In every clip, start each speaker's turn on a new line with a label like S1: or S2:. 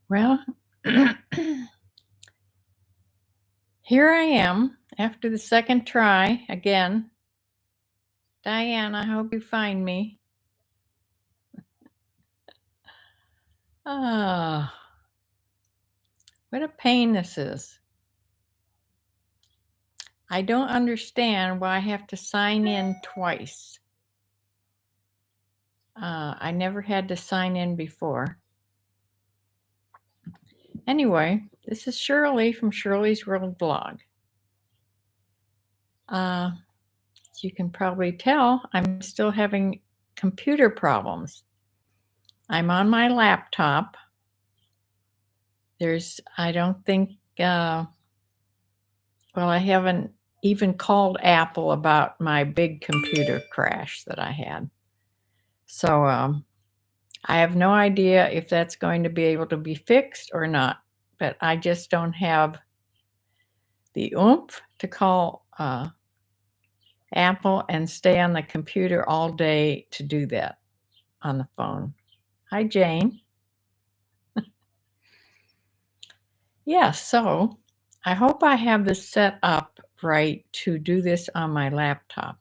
S1: Well, here I am after the second try again. Diane, I hope you find me. Ah, what a pain this is. I don't understand why I have to sign in twice. I never had to sign in before. Anyway, this is Shirley from Shirley's World Vlog. As you can probably tell, I'm still having computer problems. I'm on my laptop. I don't think, well, I haven't even called Apple about my big computer crash that I had. So I have no idea if that's going to be able to be fixed or not, but I just don't have the oomph to call Apple and stay on the computer all day to do that on the phone. Hi, Jane. Yeah, so I hope I have this set up right to do this on my laptop.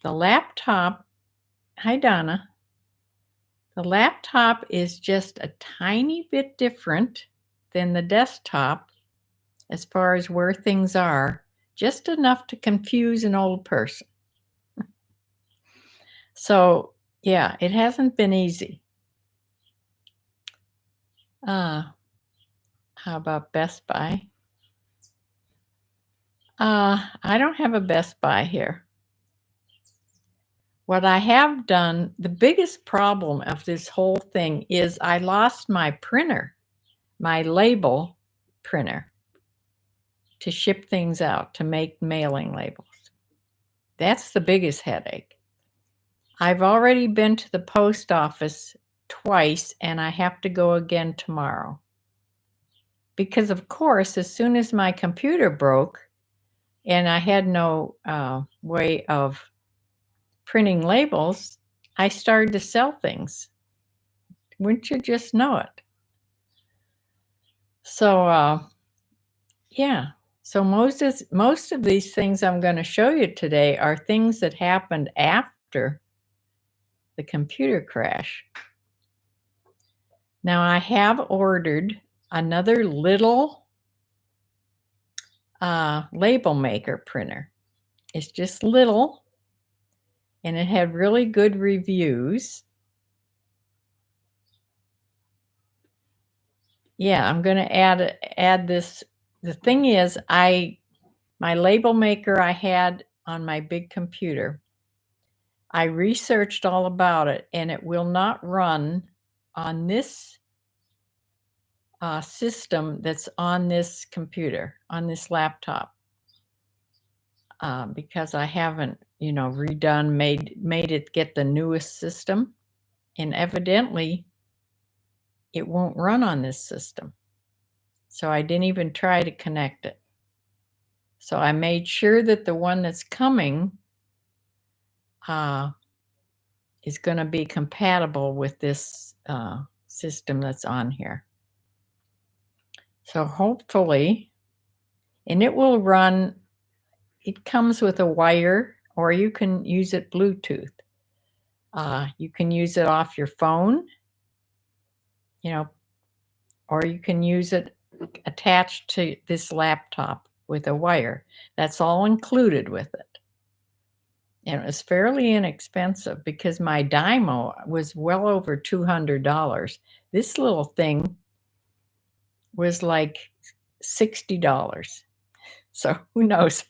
S1: The laptop, hi Donna. The laptop is just a tiny bit different than the desktop as far as where things are, just enough to confuse an old person. So yeah, it hasn't been easy. How about Best Buy? I don't have a Best Buy here. What I have done, the biggest problem of this whole thing is I lost my printer, my label printer to ship things out, to make mailing labels. That's the biggest headache. I've already been to the post office twice and I have to go again tomorrow. Because of course, as soon as my computer broke and I had no way of printing labels, I started to sell things. Wouldn't you just know it? So, yeah. So most of these things I'm going to show you today are things that happened after the computer crash. Now I have ordered another little label maker printer. It's just little and it had really good reviews. Yeah, I'm going to add this. The thing is, my label maker I had on my big computer, I researched all about it and it will not run on this system that's on this computer, on this laptop, because I haven't, redone, made it get the newest system, and evidently it won't run on this system. So I didn't even try to connect it. So I made sure that the one that's coming is going to be compatible with this system that's on here. So hopefully, and it will run, it comes with a wire, or you can use it Bluetooth. You can use it off your phone, or you can use it attached to this laptop with a wire. That's all included with it. And it was fairly inexpensive because my Dymo was well over $200. This little thing was like $60. So who knows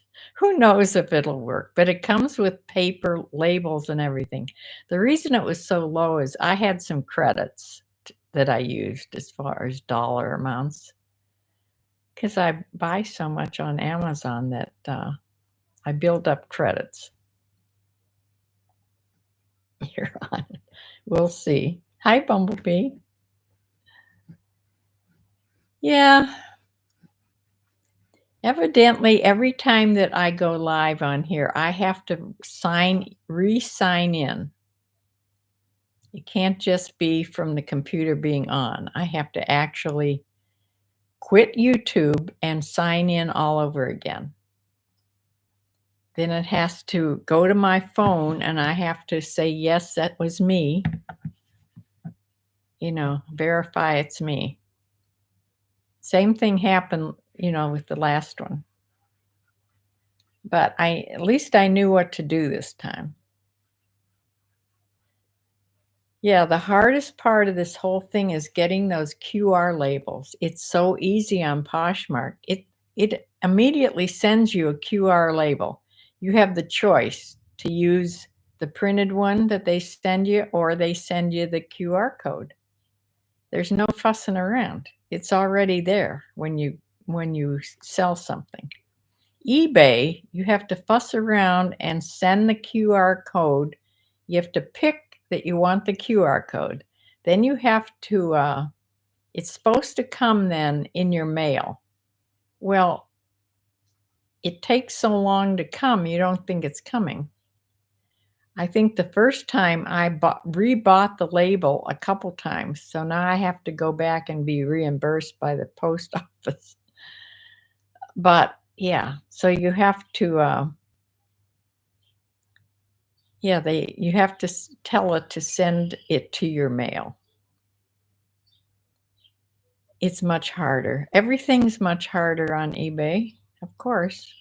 S1: if it'll work, but it comes with paper labels and everything. The reason it was so low is I had some credits that I used as far as dollar amounts, because I buy so much on Amazon that I build up credits. You're on. We'll see. Hi, Bumblebee. Yeah. Evidently, every time that I go live on here, I have to re-sign in. It can't just be from the computer being on. I have to actually quit YouTube and sign in all over again. Then it has to go to my phone and I have to say, yes, that was me. Verify it's me. Same thing happened, with the last one. But at least I knew what to do this time. Yeah, the hardest part of this whole thing is getting those QR labels. It's so easy on Poshmark. It immediately sends you a QR label. You have the choice to use the printed one that they send you, or they send you the QR code. There's no fussing around. It's already there when you sell something. eBay, you have to fuss around and send the QR code. You have to pick that you want the QR code. Then you have to, it's supposed to come then in your mail. Well, it takes so long to come, you don't think it's coming. I think the first time I rebought the label a couple times, so now I have to go back and be reimbursed by the post office. But yeah, so you have to, you have to tell it to send it to your mail. It's much harder. Everything's much harder on eBay, of course.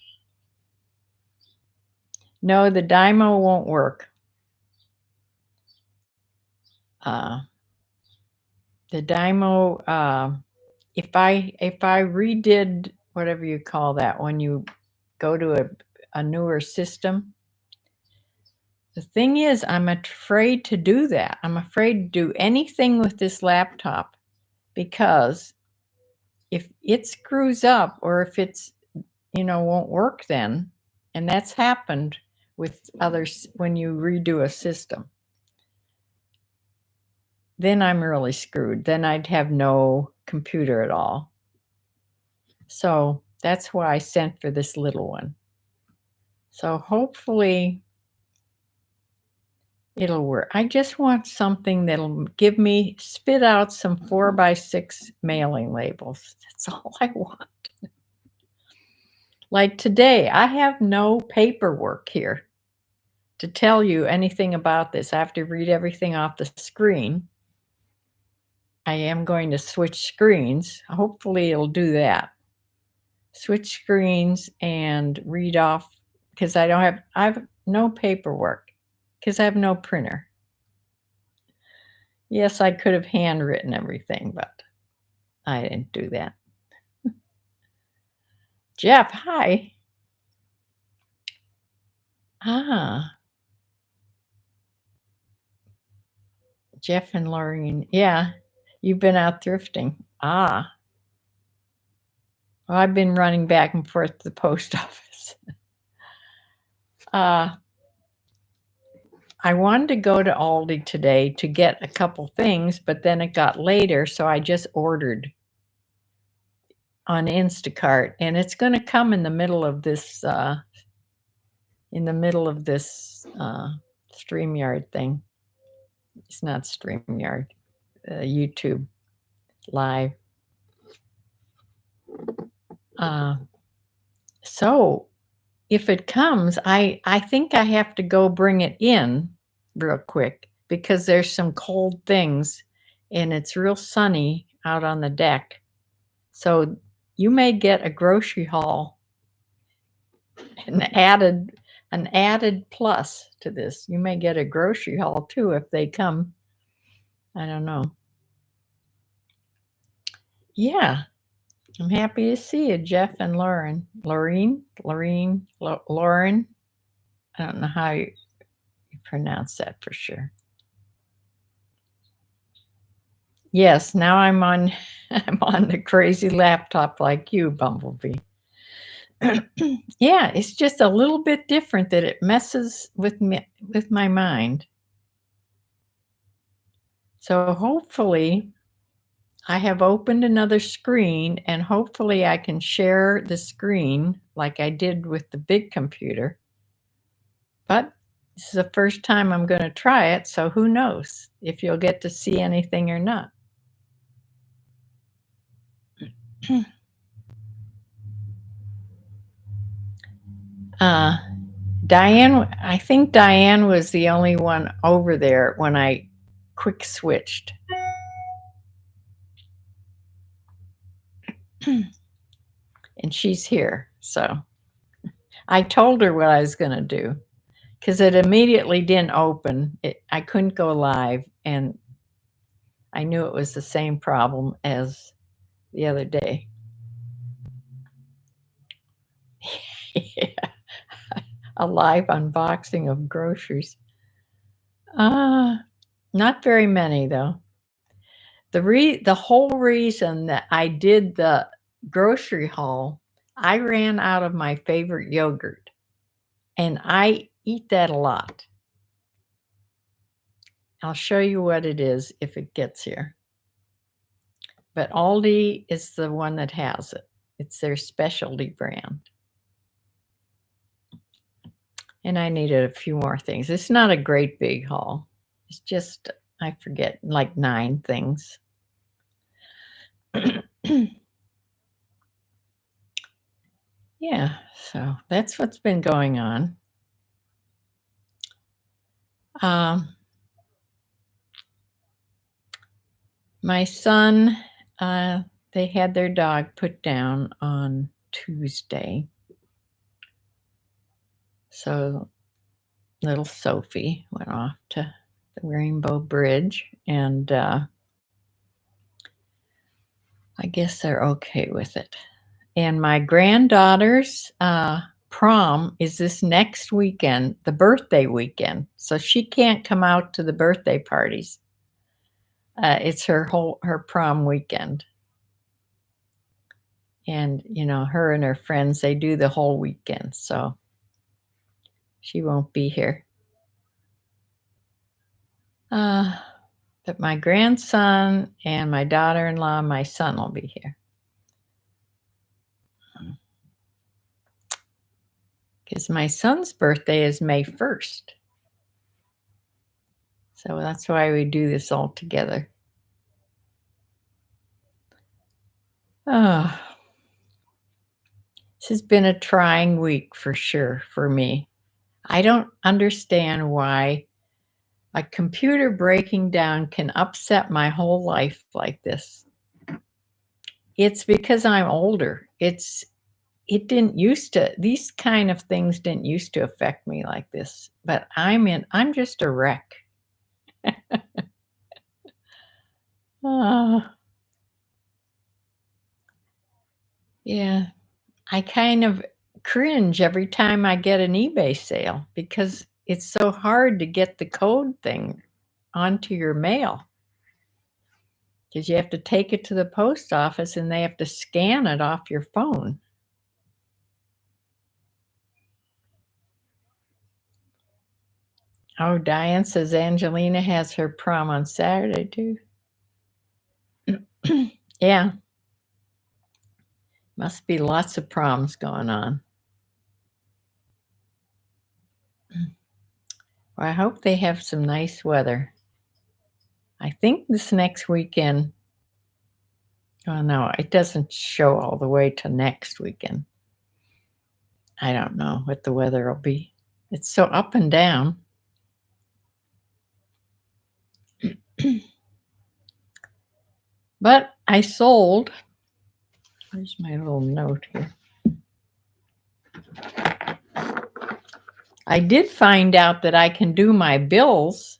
S1: No, the Dymo won't work. The Dymo, if I redid whatever you call that when you go to a newer system, the thing is, I'm afraid to do that. I'm afraid to do anything with this laptop because if it screws up or if it's, won't work then, and that's happened with others when you redo a system, then I'm really screwed. Then I'd have no computer at all. So that's why I sent for this little one. So hopefully it'll work. I just want something that'll spit out some 4x6 mailing labels. That's all I want. Like today, I have no paperwork here to tell you anything about this. I have to read everything off the screen. I am going to switch screens. Hopefully it'll do that. Switch screens and read off because I have no paperwork because I have no printer. Yes, I could have handwritten everything, but I didn't do that. Jeff, hi. Jeff and Laureen. Yeah, you've been out thrifting. Well, I've been running back and forth to the post office. I wanted to go to Aldi today to get a couple things, but then it got later, so I just ordered on Instacart, and it's going to come in the middle of this StreamYard thing. It's not StreamYard, YouTube Live. So if it comes, I think I have to go bring it in real quick because there's some cold things and it's real sunny out on the deck. So you may get a grocery haul, an added plus to this. You may get a grocery haul too if they come. I don't know. Yeah. I'm happy to see you, Jeff and Lauren. Lauren. I don't know how you pronounce that for sure. Yes, now I'm on the crazy laptop like you, Bumblebee. Yeah, it's just a little bit different that it messes with my mind. So hopefully I have opened another screen and hopefully I can share the screen like I did with the big computer. But This is the first time I'm going to try it, so who knows if you'll get to see anything or not. Uh, Diane, I think Diane was the only one over there when I quick switched. And she's here, so I told her what I was going to do because it immediately didn't open. I couldn't go live, and I knew it was the same problem as the other day. Yeah. A live unboxing of groceries. Not very many though. The whole reason that I did the grocery haul, I ran out of my favorite yogurt, and I eat that a lot. I'll show you what it is if it gets here. But Aldi is the one that has it. It's their specialty brand. And I needed a few more things. It's not a great big haul. It's just, I forget, like 9 things. Yeah, so that's what's been going on. My son, they had their dog put down on Tuesday. So little Sophie went off to the Rainbow Bridge, and I guess they're okay with it. And my granddaughter's prom is this next weekend, the birthday weekend. So she can't come out to the birthday parties. It's her prom weekend. And, you know, her and her friends, they do the whole weekend. So she won't be here. But my grandson and my daughter-in-law, my son will be here. Because my son's birthday is May 1st. So that's why we do this all together. Oh, this has been a trying week for sure for me. I don't understand why a computer breaking down can upset my whole life like this. It's because I'm older. It didn't used to, these kind of things didn't used to affect me like this, but I'm just a wreck. Yeah, I kind of cringe every time I get an eBay sale because it's so hard to get the code thing onto your mail. Because you have to take it to the post office and they have to scan it off your phone. Oh, Diane says Angelina has her prom on Saturday too. Yeah. Must be lots of proms going on. Well, I hope they have some nice weather. I think this next weekend, oh no, it doesn't show all the way to next weekend. I don't know what the weather will be. It's so up and down. But I sold, where's my little note here? I did find out that I can do my bills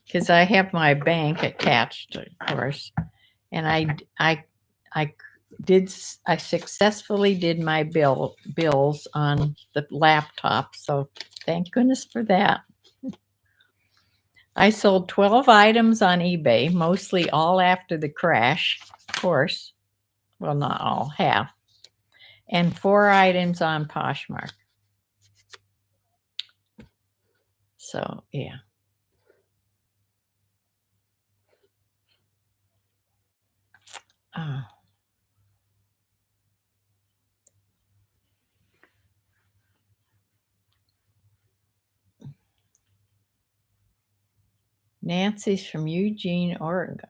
S1: because I have my bank attached, of course. And I successfully did my bills on the laptop. So thank goodness for that. I sold 12 items on eBay, mostly all after the crash, of course. Well, not all, half. And 4 items on Poshmark. So, yeah. Nancy's from Eugene, Oregon.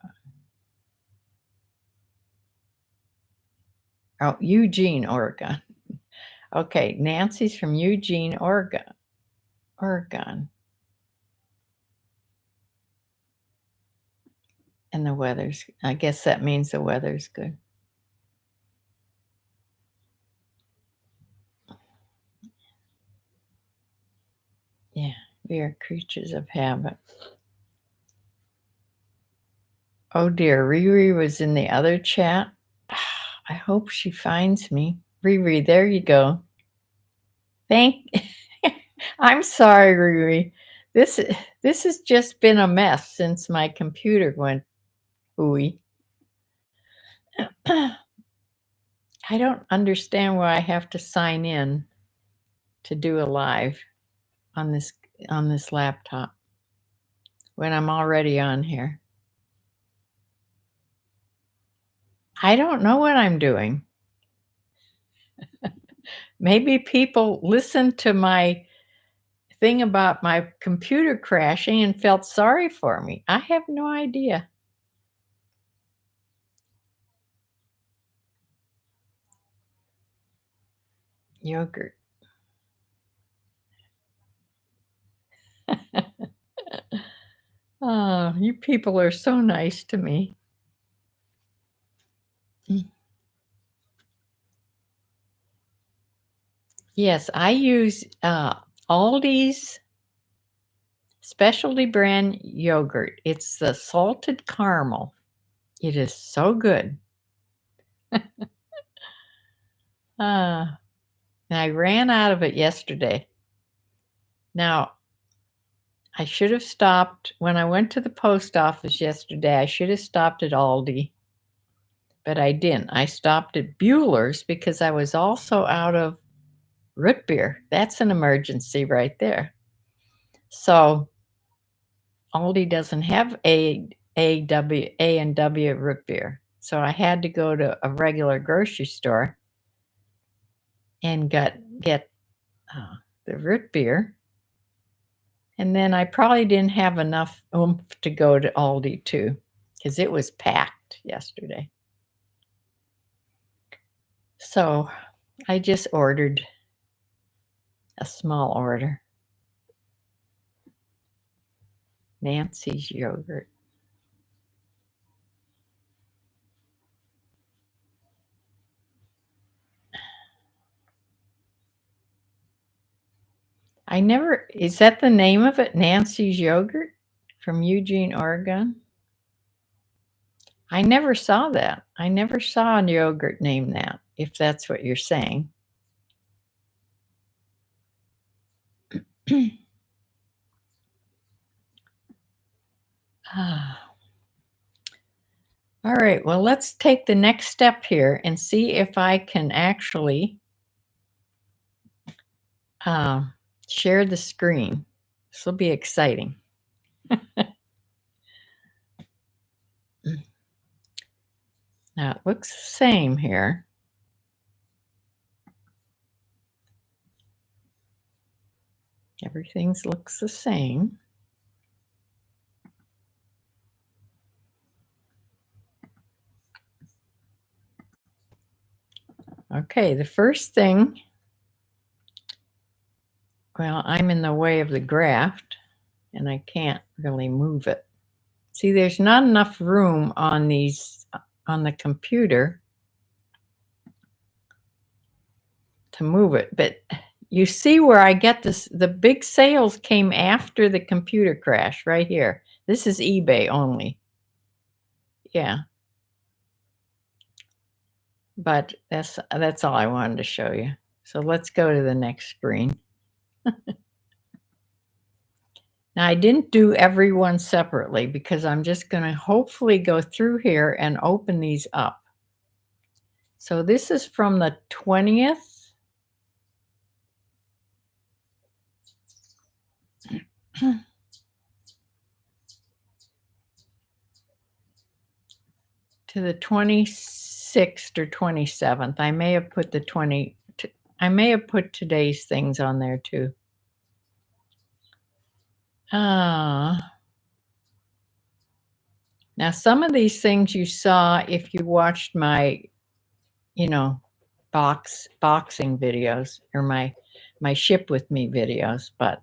S1: Oh, Eugene, Oregon. Okay, Nancy's from Eugene, Oregon. Oregon. And the weather's, I guess that means the weather's good. Yeah, we are creatures of habit. Oh dear, Riri was in the other chat. I hope she finds me. Riri, there you go. I'm sorry, Riri. This has just been a mess since my computer went ooey. I don't understand why I have to sign in to do a live on this laptop when I'm already on here. I don't know what I'm doing. Maybe people listened to my thing about my computer crashing and felt sorry for me. I have no idea. Yogurt. Oh, you people are so nice to me. Yes, I use Aldi's specialty brand yogurt. It's the salted caramel. It is so good. And I ran out of it yesterday. Now, I should have stopped when I went to the post office yesterday. I should have stopped at Aldi, but I didn't. I stopped at Bueller's because I was also out of root beer. That's an emergency right there. So Aldi doesn't have A&W root beer. So I had to go to a regular grocery store and get the root beer. And then I probably didn't have enough oomph to go to Aldi too, because it was packed yesterday. So I just ordered a small order. Nancy's yogurt. Is that the name of it? Nancy's yogurt from Eugene, Oregon? I never saw that. I never saw a yogurt named that, if that's what you're saying. All right, well, let's take the next step here and see if I can actually share the screen. This will be exciting. Now, it looks the same here. Everything looks the same. Okay, the first thing, well, I'm in the way of the graft and I can't really move it. See, there's not enough room on the computer to move it, but you see where I get this, the big sales came after the computer crash right here. This is eBay only. Yeah. But that's all I wanted to show you. So let's go to the next screen. Now, I didn't do every one separately because I'm just going to hopefully go through here and open these up. So this is from the 20th. To the 26th or 27th. I may have put I may have put today's things on there too. Now, some of these things you saw if you watched my, boxing videos or my ship with me videos, but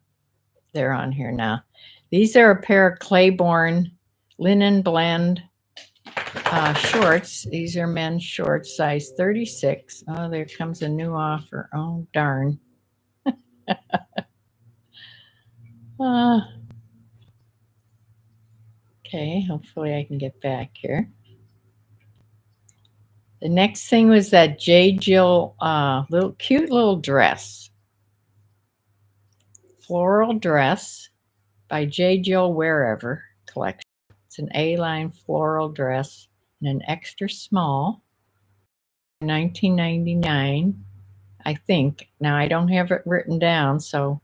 S1: they're on here now. These are a pair of Claiborne linen blend shorts. These are men's shorts, size 36. Oh, there comes a new offer. Oh, darn. Okay, hopefully I can get back here. The next thing was that J. Jill cute little dress. Floral dress by J. Jill Wherever collection. It's an A-line floral dress in an extra small. $19.99, I think. Now I don't have it written down, so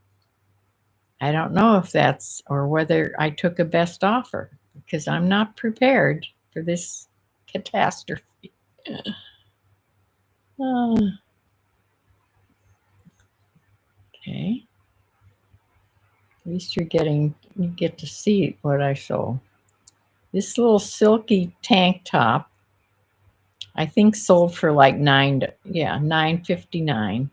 S1: I don't know if that's or whether I took a best offer because I'm not prepared for this catastrophe. Okay. At least you get to see what I sold. This little silky tank top, I think sold for like $9.59.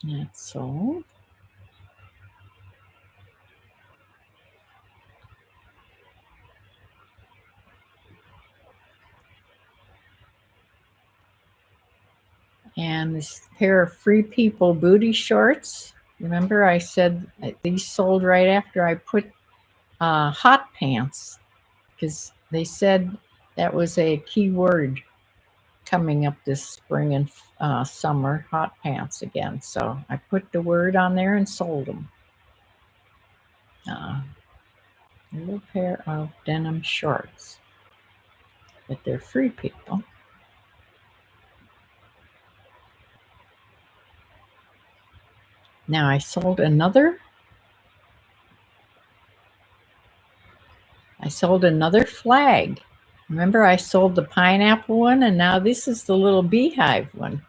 S1: That's sold. And this pair of Free People booty shorts. Remember I said these sold right after I put hot pants because they said that was a key word coming up this spring and summer, hot pants again. So I put the word on there and sold them. A little pair of denim shorts, but they're Free People. Now I sold another flag. Remember I sold the pineapple one, and now this is the little beehive one.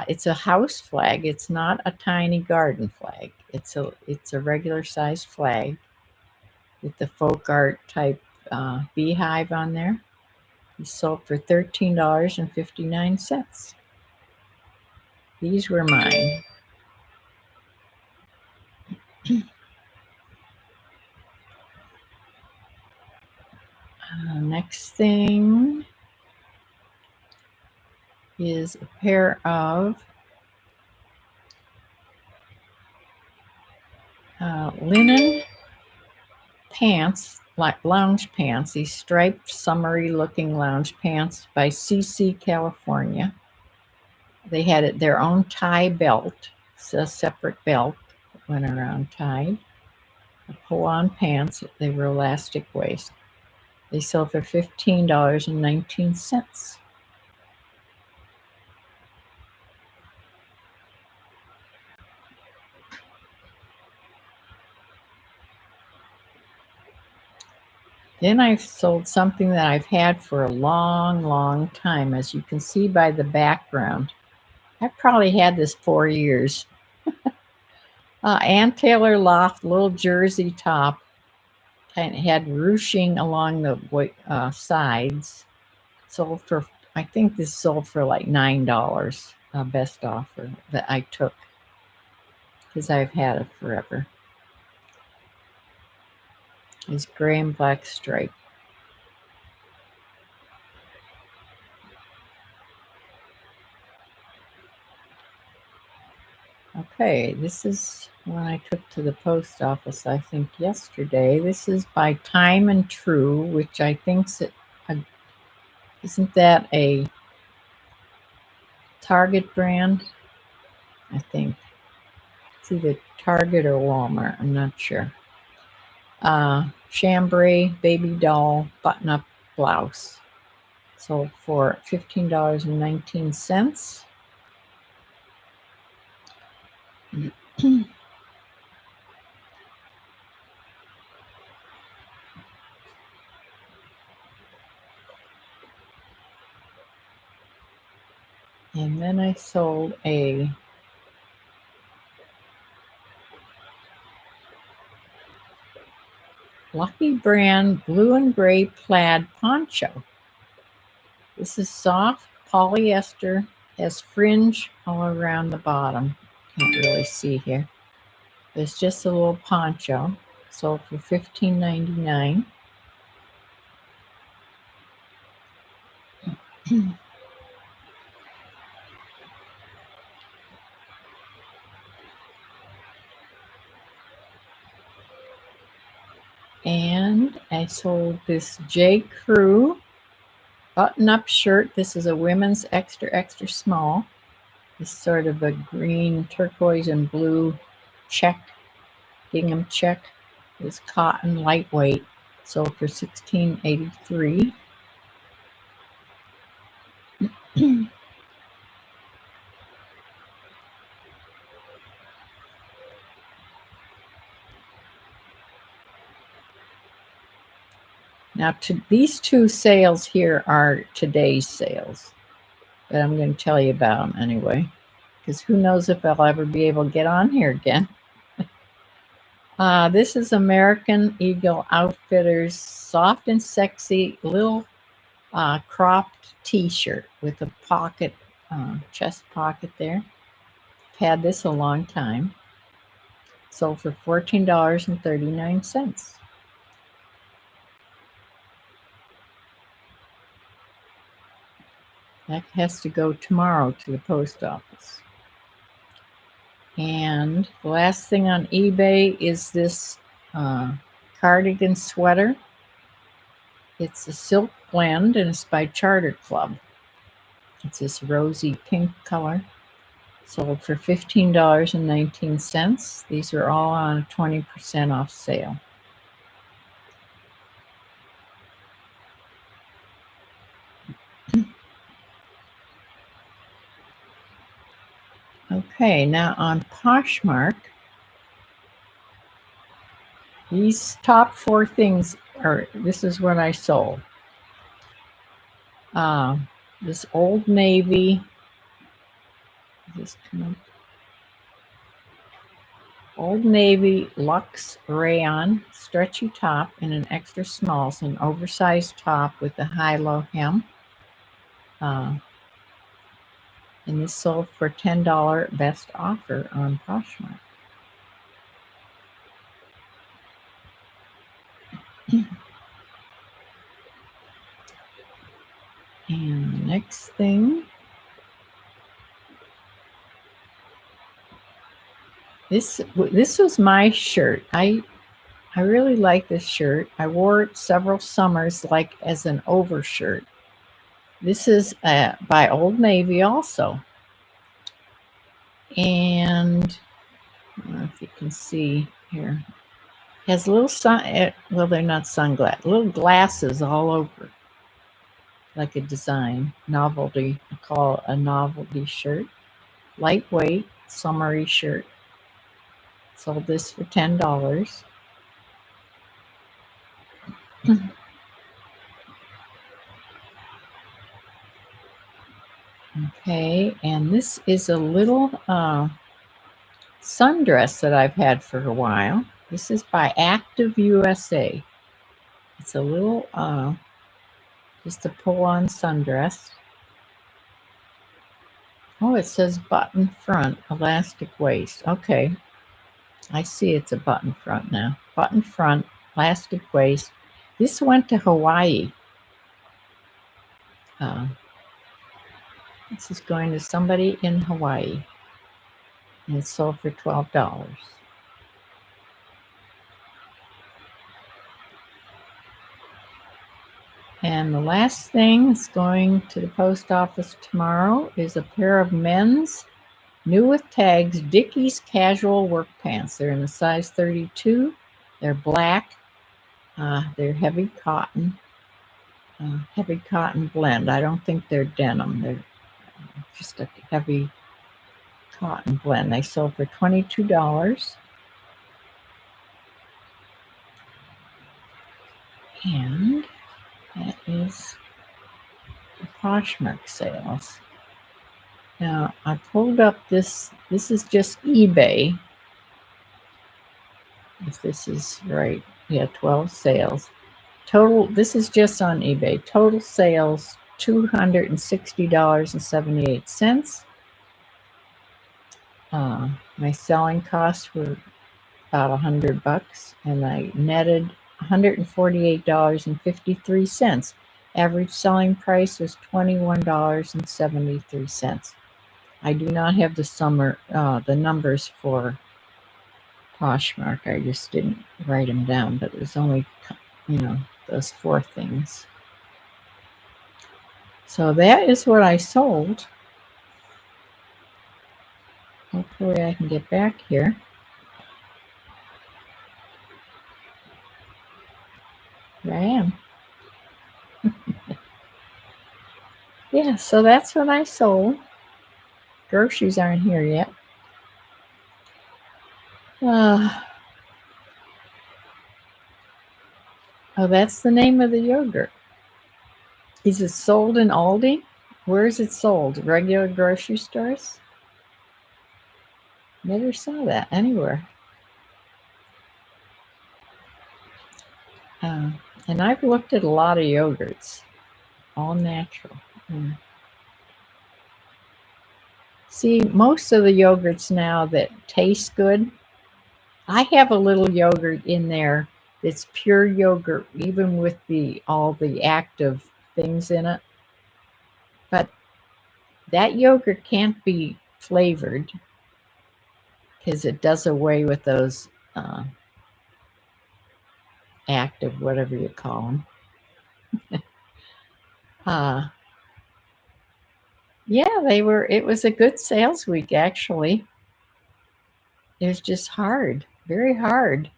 S1: It's a house flag. It's not a tiny garden flag. It's a regular size flag with the folk art type beehive on there. It sold for $13.59. These were mine. Next thing is a pair of linen pants, like lounge pants, these striped, summery looking lounge pants by CC California. They had their own tie belt. It's a separate belt that went around tied. A pull-on pants. They were elastic waist. They sold for $15.19. Then I sold something that I've had for a long, long time. As you can see by the background, I've probably had this 4 years. Ann Taylor Loft little jersey top. Kind of had ruching along the sides. Sold for, I think this sold for like $9. Best offer that I took because I've had it forever. It's gray and black stripe. Okay, this is one I took to the post office, I think, yesterday. This is by Time and True, which I think's isn't that a Target brand? I think. It's either Target or Walmart, I'm not sure. Chambray baby doll button-up blouse. Sold for $15.19. And then I sold a Lucky brand blue and gray plaid poncho. This is soft polyester, has fringe all around the bottom. Can't really see here. It's just a little poncho, sold for $15.99. And I sold this J. Crew button-up shirt. This is a women's extra, extra small. It's sort of a green, turquoise, and blue check, gingham check. It's cotton, lightweight, sold for $16.83. Now, these two sales here are today's sales, but I'm going to tell you about them anyway, because who knows if I'll ever be able to get on here again. This is American Eagle Outfitters soft and sexy little cropped t-shirt with a pocket, chest pocket there. I've had this a long time. Sold for $14.39. That has to go tomorrow to the post office. And the last thing on eBay is this cardigan sweater. It's a silk blend and it's by Charter Club. It's this rosy pink color. Sold for $15.19. These are all on a 20% off sale. Okay, now on Poshmark, these top four things this is what I sold. This Old Navy, Old Navy Luxe Rayon stretchy top in an extra small. It's an oversized top with a high-low hem. And this sold for $10 best offer on Poshmark. And the next thing, this was my shirt. I really like this shirt. I wore it several summers, like as an overshirt. This is by Old Navy also. And I don't know if you can see here. It has little well, they're not sunglasses, little glasses all over. Like a design, novelty. I call it a novelty shirt. Lightweight, summery shirt. Sold this for $10. Okay, and this is a little sundress that I've had for a while. This is by Active USA. It's a little, just a pull-on sundress. Oh, it says button front, elastic waist. Okay, I see it's a button front now. Button front, elastic waist. This went to Hawaii. This is going to somebody in Hawaii. And it's sold for $12. And the last thing that's going to the post office tomorrow is a pair of men's new with tags Dickies casual work pants. They're in a size 32. They're black. They're heavy cotton blend. I don't think they're denim. They're just a heavy cotton blend. They sold for $22. And that is the Poshmark sales. Now, I pulled up this is just eBay, if this is right. Yeah, 12 sales. Total, this is just on eBay. Total sales, $260.78. My selling costs were about $100, and I netted $148.53. Average selling price was $21.73. I do not have the numbers for Poshmark. I just didn't write them down, but it was only, those 4 things. So that is what I sold. Hopefully I can get back here. Here I am. Yeah, so that's what I sold. Groceries aren't here yet. Oh, that's the name of the yogurt. Is it sold in Aldi? Where is it sold? Regular grocery stores? Never saw that anywhere. And I've looked at a lot of yogurts, all natural. See, most of the yogurts now that taste good, I have a little yogurt in there that's pure yogurt, even with all the active things in it. But that yogurt can't be flavored because it does away with those active, whatever you call them. Yeah, it was a good sales week, actually. It was just hard, very hard.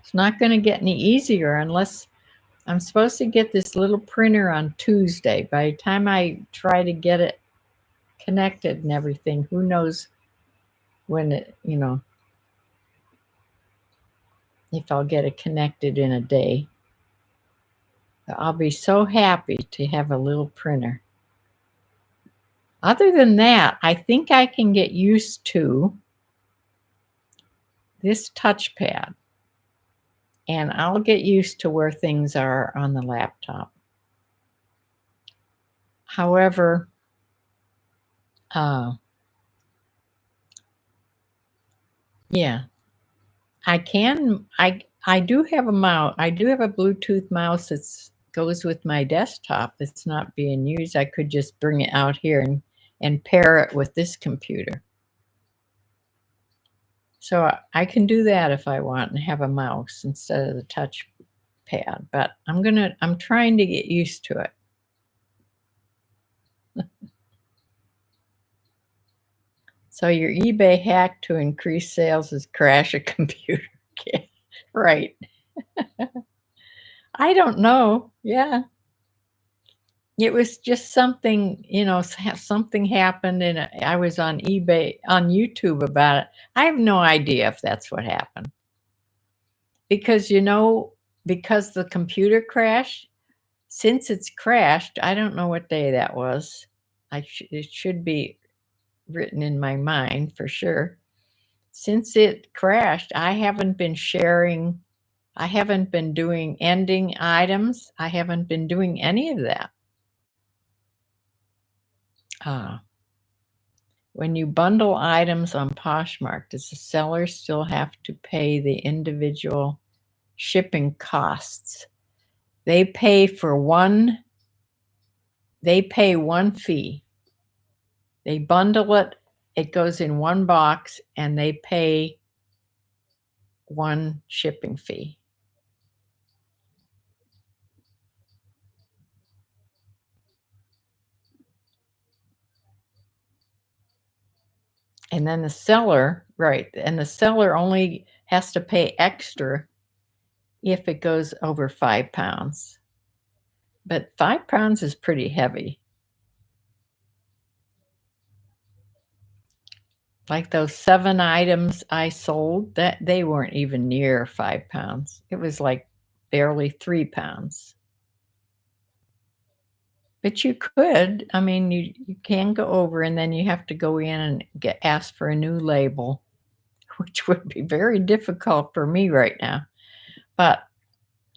S1: It's not going to get any easier unless I'm supposed to get this little printer on Tuesday. By the time I try to get it connected and everything, who knows when if I'll get it connected in a day. I'll be so happy to have a little printer. Other than that, I think I can get used to this touchpad, and I'll get used to where things are on the laptop. However, yeah, I do have a mouse. I do have a Bluetooth mouse that goes with my desktop that's not being used. I could just bring it out here and pair it with this computer. So I can do that if I want and have a mouse instead of the touch pad, but I'm trying to get used to it. So your eBay hack to increase sales is crash a computer. Okay. Right. I don't know. Yeah. It was just something, something happened and I was on on YouTube about it. I have no idea if that's what happened. Because, because the computer crashed, since it's crashed, I don't know what day that was. It should be written in my mind for sure. Since it crashed, I haven't been sharing. I haven't been doing ending items. I haven't been doing any of that. When you bundle items on Poshmark, does the seller still have to pay the individual shipping costs? They pay one fee. They bundle it, it goes in one box, and they pay one shipping fee. And then the seller, right, and the seller only has to pay extra if it goes over 5 pounds. But 5 pounds is pretty heavy. Like those 7 items I sold, that they weren't even near 5 pounds. It was like barely 3 pounds. But you could, I mean, you can go over and then you have to go in and ask for a new label, which would be very difficult for me right now. But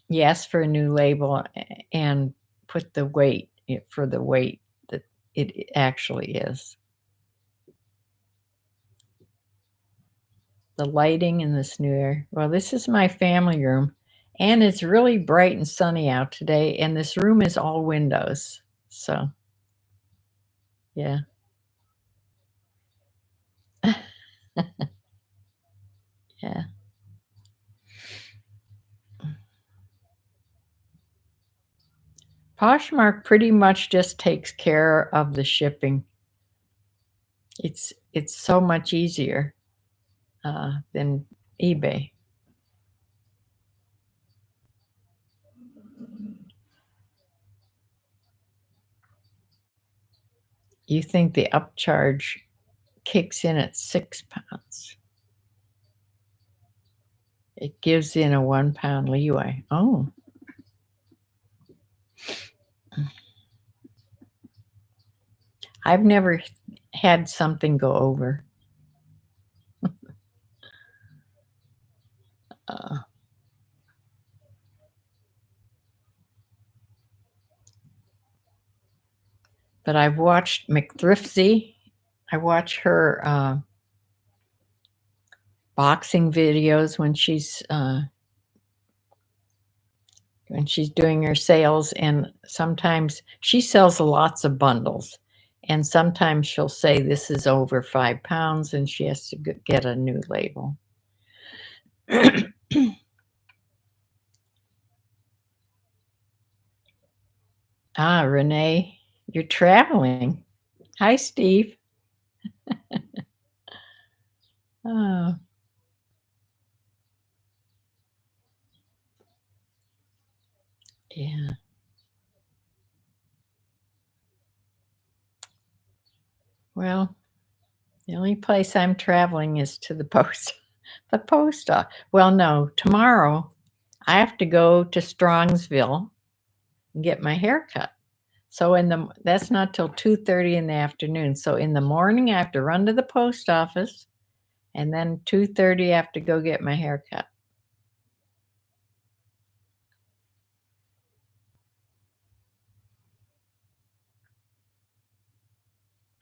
S1: yes, for a new label and put the weight for the weight that it actually is. The lighting in this new area. Well, this is my family room, and it's really bright and sunny out today, and this room is all windows. So, yeah. Yeah. Poshmark pretty much just takes care of the shipping. It's so much easier than eBay. You think the upcharge kicks in at £6. It gives in a £1 leeway. Oh, I've never had something go over. Uh, but I've watched McThrifty. I watch her boxing videos when she's doing her sales, and sometimes she sells lots of bundles, and sometimes she'll say this is over £5 and she has to get a new label. Ah, Renee, you're traveling. Hi, Steve. Oh, yeah. Well, the only place I'm traveling is to the the post office. Well, no, tomorrow I have to go to Strongsville and get my hair cut. So that's not till 2:30 in the afternoon. So in the morning I have to run to the post office, and then 2:30 I have to go get my hair cut.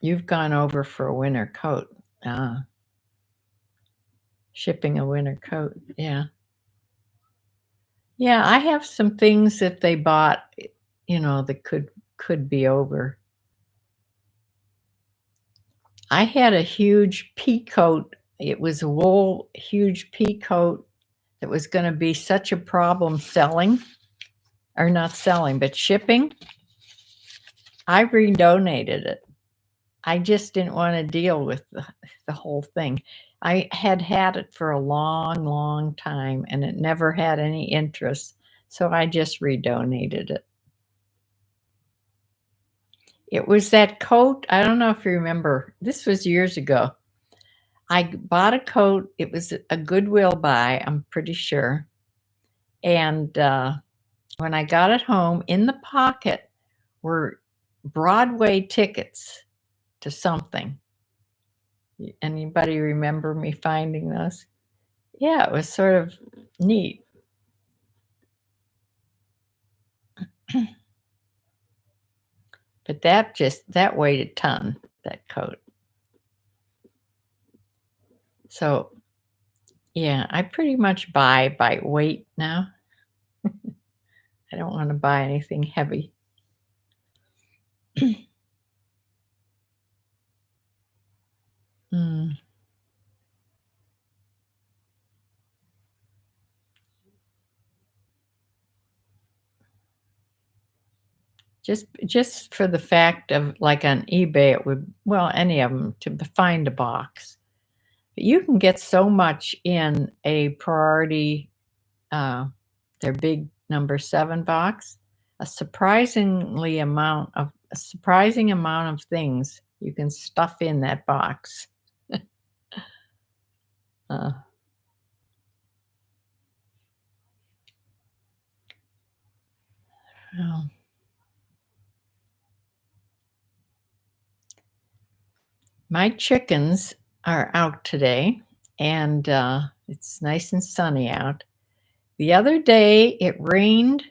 S1: You've gone over for a winter coat. Ah, shipping a winter coat. Yeah. Yeah, I have some things that they bought, that could be over. I had a huge pea coat. It was a wool, huge pea coat that was going to be such a problem selling, or not selling, but shipping. I redonated it. I just didn't want to deal with the whole thing. I had it for a long, long time, and it never had any interest. So I just redonated it. It was that coat. I don't know if you remember. This was years ago. I bought a coat. It was a Goodwill buy, I'm pretty sure. And when I got it home, in the pocket were Broadway tickets to something. Anybody remember me finding those? Yeah, it was sort of neat. But that weighed a ton, that coat. So yeah, I pretty much buy by weight now. I don't want to buy anything heavy. Mm. Just for the fact of, like, on eBay, it would, well, any of them, to find a box. But you can get so much in a priority, their big number 7 box. A surprising amount of things you can stuff in that box. Uh, well, my chickens are out today, and it's nice and sunny out. The other day it rained.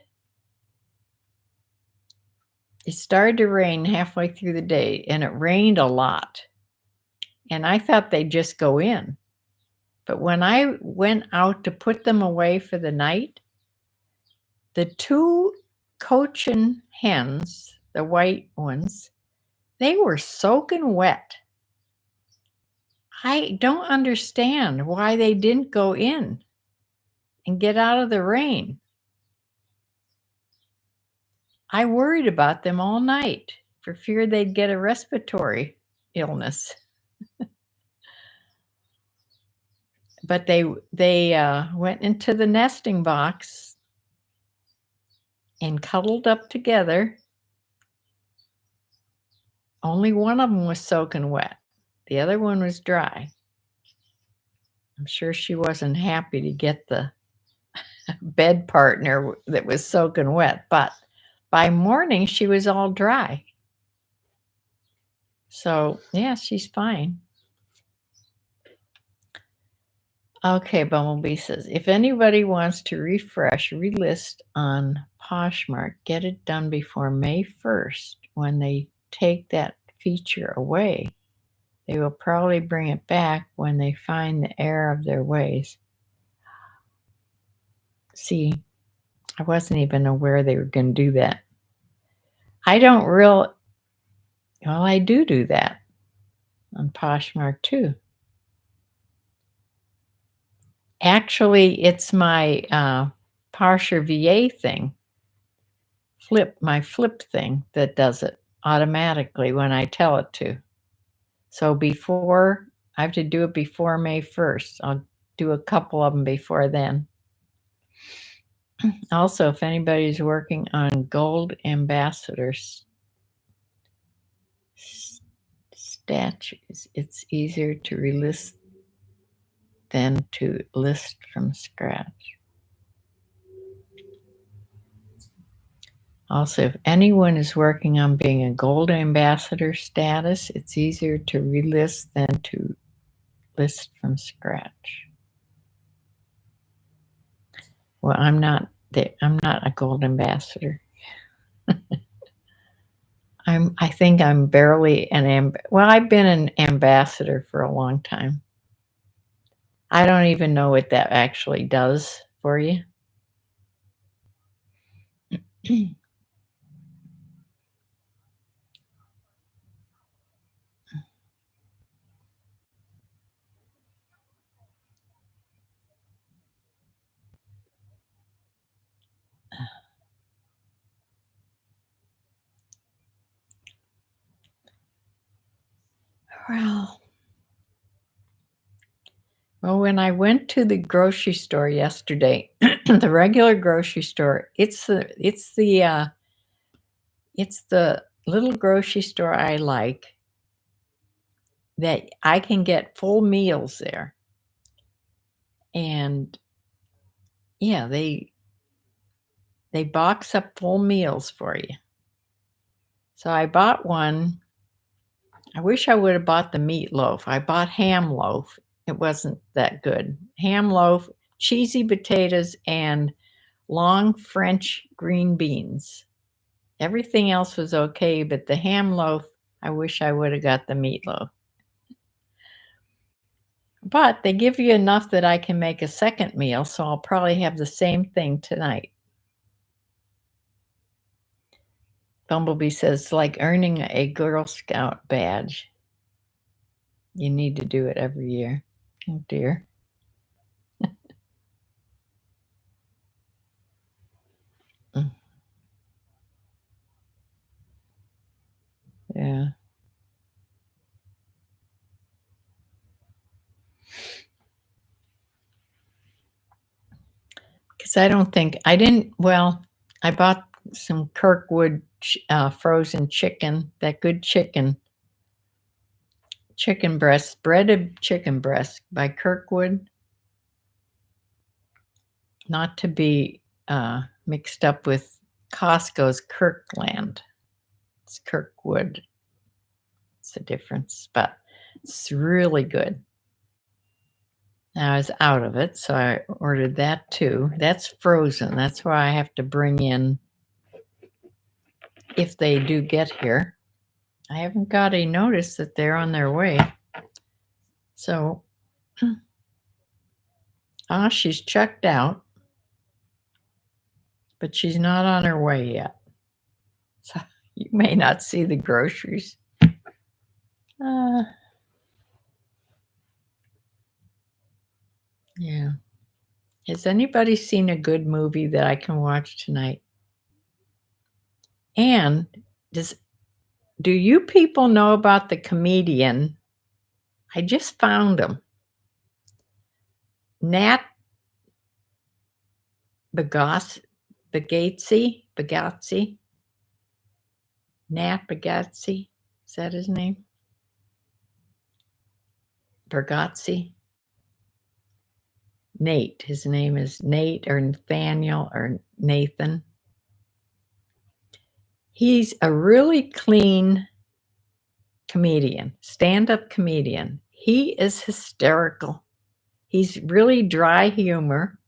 S1: It started to rain halfway through the day, and it rained a lot. And I thought they'd just go in. But when I went out to put them away for the night, the 2 Cochin hens, the white ones, they were soaking wet. I don't understand why they didn't go in and get out of the rain. I worried about them all night for fear they'd get a respiratory illness. But they went into the nesting box and cuddled up together. Only one of them was soaking wet. The other one was dry. I'm sure she wasn't happy to get the bed partner that was soaking wet, but by morning she was all dry. So, yeah, she's fine. Okay, Bumblebee says, if anybody wants to refresh, relist on Poshmark, get it done before May 1st when they take that feature away. They will probably bring it back when they find the error of their ways. See, I wasn't even aware they were going to do that. I do that on Poshmark too. Actually, it's my Parsher VA thing, my flip thing that does it automatically when I tell it to. So I have to do it before May 1st. I'll do a couple of them before then. Also, if anybody's working on gold ambassadors statues, it's easier to relist than to list from scratch. Also, if anyone is working on being a gold ambassador status, it's easier to relist than to list from scratch. Well, I'm not a gold ambassador. I think I'm barely I've been an ambassador for a long time. I don't even know what that actually does for you. Well, when I went to the grocery store yesterday, the regular grocery store, it's the little grocery store I like that I can get full meals there. And yeah, they box up full meals for you. So I bought one. I wish I would have bought the meatloaf. I bought ham loaf. It wasn't that good. Ham loaf, cheesy potatoes, and long French green beans. Everything else was okay, but the ham loaf, I wish I would have got the meatloaf. But they give you enough that I can make a second meal, so I'll probably have the same thing tonight. Bumblebee says, like earning a Girl Scout badge. You need to do it every year. Oh, dear. Yeah. Because I bought some Kirkwood frozen chicken, that good chicken breast, breaded chicken breast by Kirkwood. Not to be mixed up with Costco's Kirkland. It's Kirkwood. It's a difference, but it's really good. I was out of it, so I ordered that too. That's frozen. That's why I have to bring in if they do get here. I haven't got a notice that they're on their way. So, she's checked out, but she's not on her way yet. So you may not see the groceries. Yeah. Has anybody seen a good movie that I can watch tonight? And do you people know about the comedian? I just found him. Nat Bagazzi. Nat Bagazzi. Is that his name? Bargatze? Nate. His name is Nate or Nathaniel or Nathan. He's a really clean comedian, stand-up comedian. He is hysterical. He's really dry humor.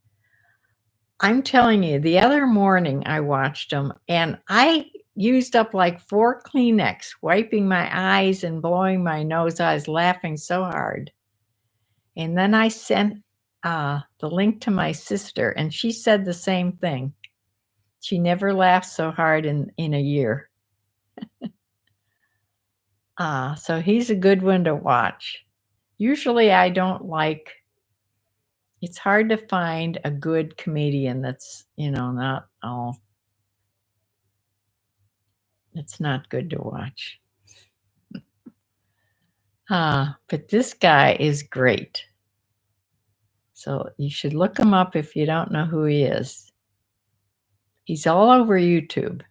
S1: I'm telling you, the other morning I watched him and I used up like 4 Kleenex, wiping my eyes and blowing my nose. I was laughing so hard. And then I sent the link to my sister, and she said the same thing. She never laughed so hard in a year. So he's a good one to watch. Usually I don't like, it's hard to find a good comedian that's, not all, it's not good to watch. But this guy is great. So you should look him up if you don't know who he is. He's all over YouTube.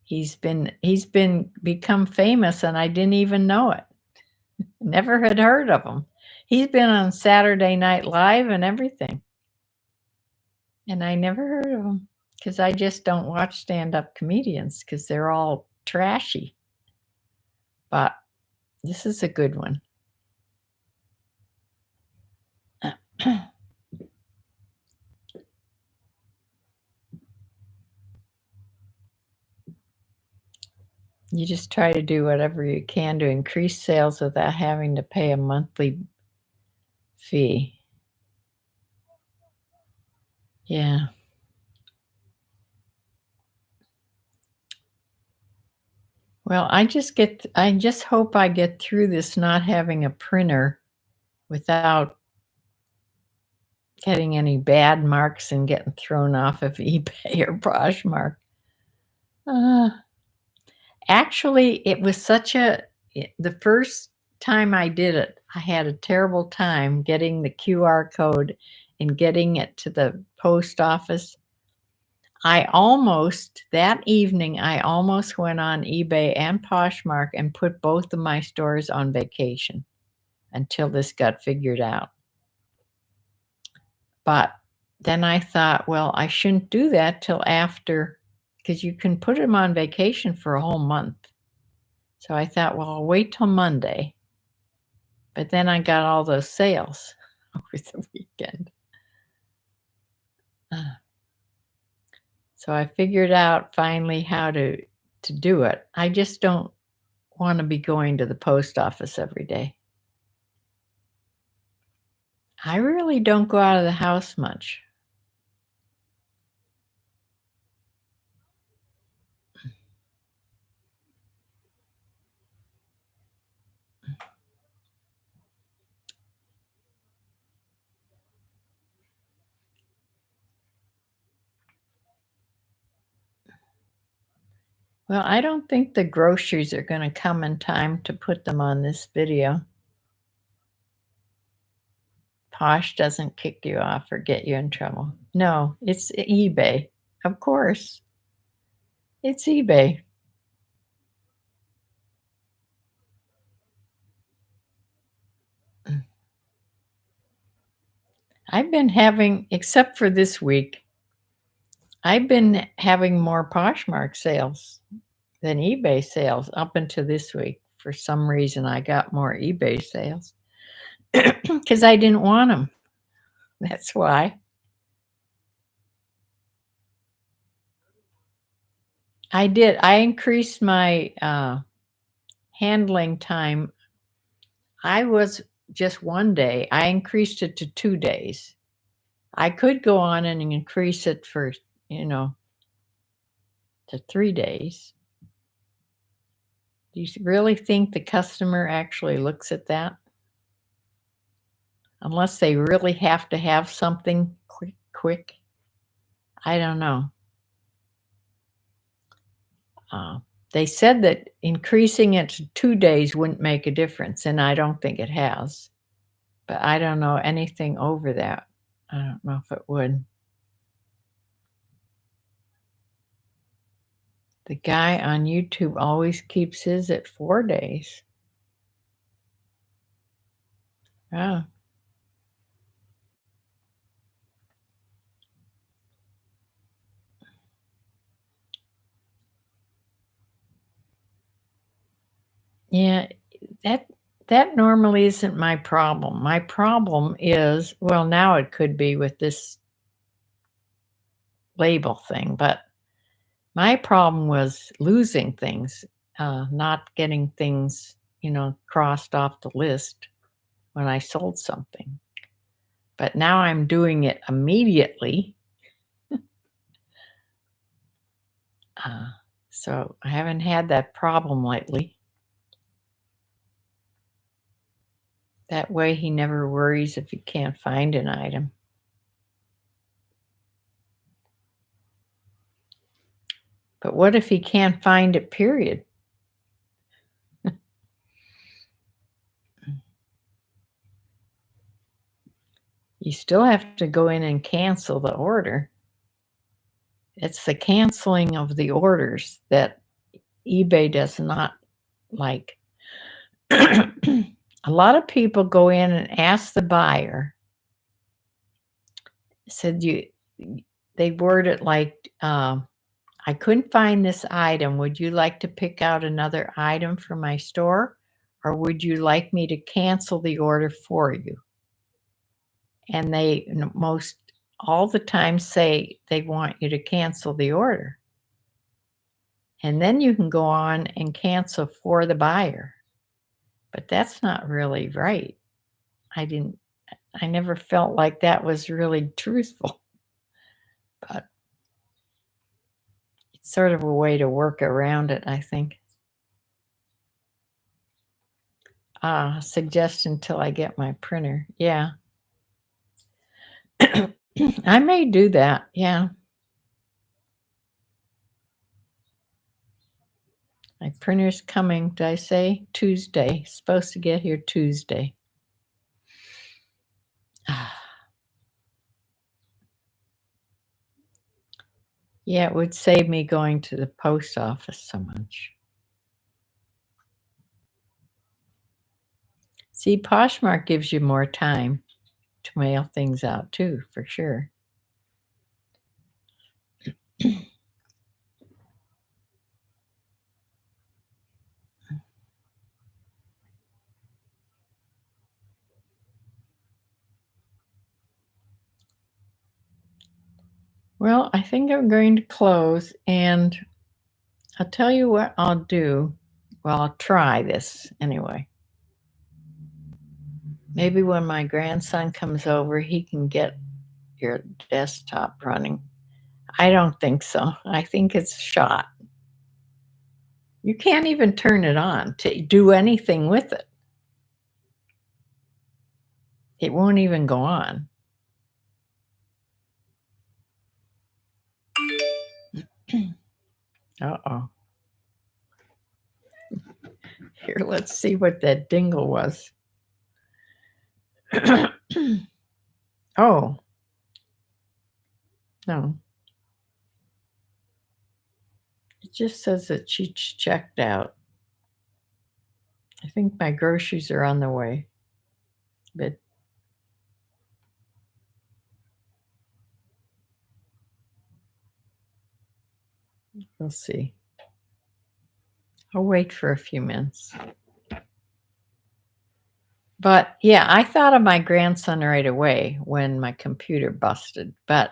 S1: He's become famous and I didn't even know it. Never had heard of him. He's been on Saturday Night Live and everything. And I never heard of him because I just don't watch stand-up comedians because they're all trashy. But this is a good one. You just try to do whatever you can to increase sales without having to pay a monthly fee. Yeah. Well, I just hope I get through this not having a printer without getting any bad marks and getting thrown off of eBay or Poshmark. Actually, it was the first time I did it, I had a terrible time getting the QR code and getting it to the post office. That evening, I almost went on eBay and Poshmark and put both of my stores on vacation until this got figured out. But then I thought, well, I shouldn't do that till after, because you can put them on vacation for a whole month. So I thought, well, I'll wait till Monday. But then I got all those sales over the weekend. So I figured out finally how to do it. I just don't want to be going to the post office every day. I really don't go out of the house much. Well, I don't think the groceries are going to come in time to put them on this video. Posh doesn't kick you off or get you in trouble. No, it's eBay. Of course. It's eBay. I've been having, except for this week, I've been having more Poshmark sales than eBay sales up until this week. For some reason, I got more eBay sales. because I didn't want them. That's why. I did. I increased my handling time. I was just 1 day. I increased it to 2 days. I could go on and increase it for, to 3 days. Do you really think the customer actually looks at that? Unless they really have to have something quick. I don't know. They said that increasing it to 2 days wouldn't make a difference, and I don't think it has. But I don't know anything over that. I don't know if it would. The guy on YouTube always keeps his at 4 days. Oh. Yeah, that normally isn't my problem. My problem is, well, now it could be with this label thing, but my problem was losing things, not getting things, crossed off the list when I sold something. But now I'm doing it immediately. So I haven't had that problem lately. That way he never worries if he can't find an item. But what if he can't find it, period? You still have to go in and cancel the order. It's the canceling of the orders that eBay does not like. A lot of people go in and ask the buyer, they word it like, I couldn't find this item. Would you like to pick out another item from my store? Or would you like me to cancel the order for you? And they most all the time say they want you to cancel the order. And then you can go on and cancel for the buyer. But that's not really right. I never felt like that was really truthful. But it's sort of a way to work around it, I think. Suggest until I get my printer. Yeah. I may do that. Yeah. My printer's coming, did I say? Tuesday. Supposed to get here Tuesday. Yeah, it would save me going to the post office so much. See, Poshmark gives you more time to mail things out too, for sure. Well, I think I'm going to close, and I'll tell you what I'll do. Well, I'll try this anyway. Maybe when my grandson comes over, he can get your desktop running. I don't think so. I think it's shot. You can't even turn it on to do anything with it. It won't even go on. Uh-oh. Here, let's see what that dingle was. Oh. No. It just says that she checked out. I think my groceries are on the way. But we'll see. I'll wait for a few minutes. But yeah, I thought of my grandson right away when my computer busted. But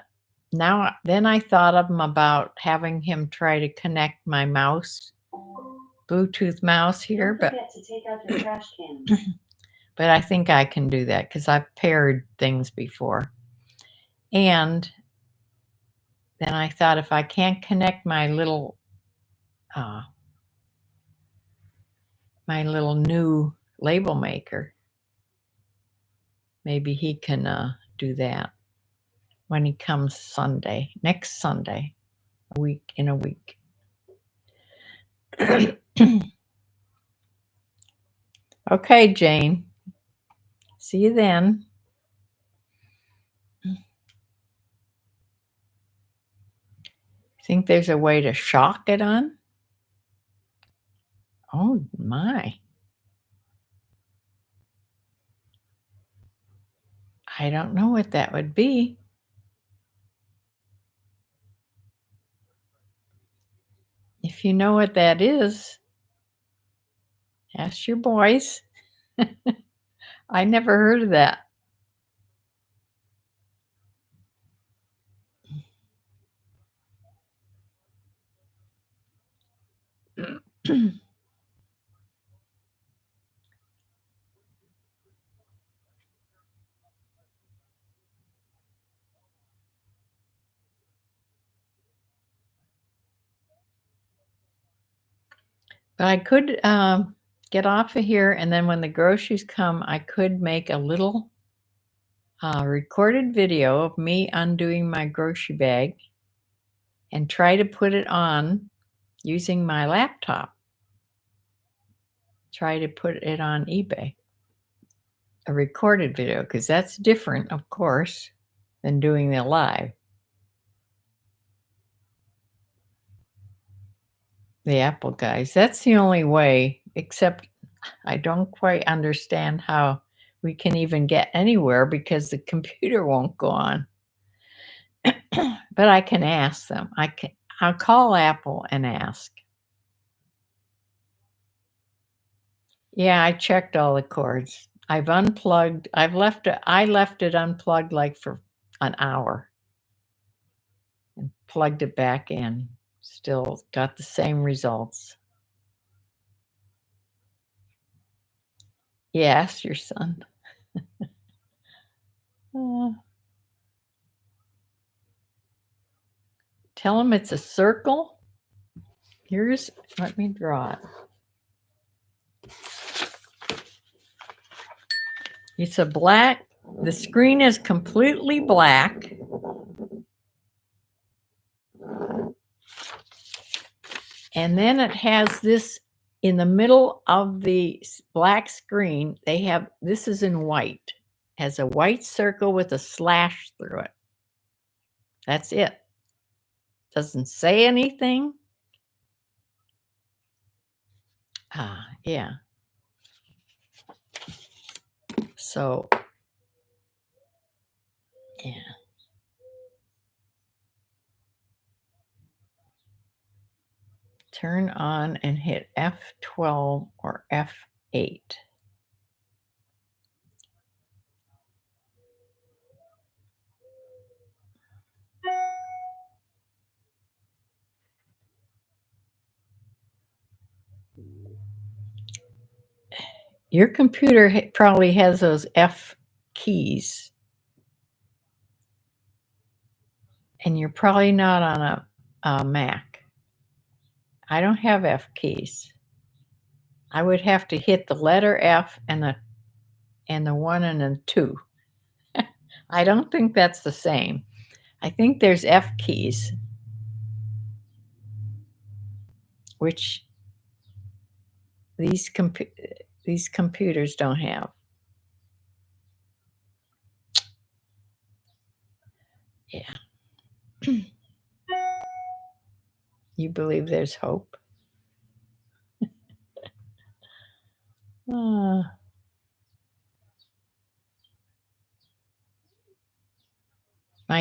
S1: then I thought of him about having him try to connect my mouse, Bluetooth mouse here. But
S2: to take out your trash can.
S1: But I think I can do that because I've paired things before. And then I thought if I can't connect my little new label maker, maybe he can do that when he comes next Sunday, in a week. Okay, Jane. See you then. Think there's a way to shock it on? Oh my. I don't know what that would be. If you know what that is, ask your boys. I never heard of that. But I could get off of here, and then when the groceries come, I could make a little recorded video of me undoing my grocery bag and try to put it on using my laptop. Try to put it on eBay. A recorded video, because that's different, of course, than doing the live. The Apple guys. That's the only way, except I don't quite understand how we can even get anywhere because the computer won't go on. But I can ask them. I'll call Apple and ask. Yeah, I checked all the cords. I've unplugged. I left it unplugged like for an hour and plugged it back in. Still got the same results. Yeah, ask your son. Tell him it's a circle. Let me draw it. It's a black, the screen is completely black. And then it has this in the middle of the black screen. This is in white, has a white circle with a slash through it. That's it. Doesn't say anything. Yeah. So, yeah. Turn on and hit F12 or F8. Your computer probably has those F keys. And you're probably not on a Mac. I don't have F keys. I would have to hit the letter F and the 1 and the 2. I don't think that's the same. I think there's F keys, which these computers don't have. Yeah. You believe there's hope? My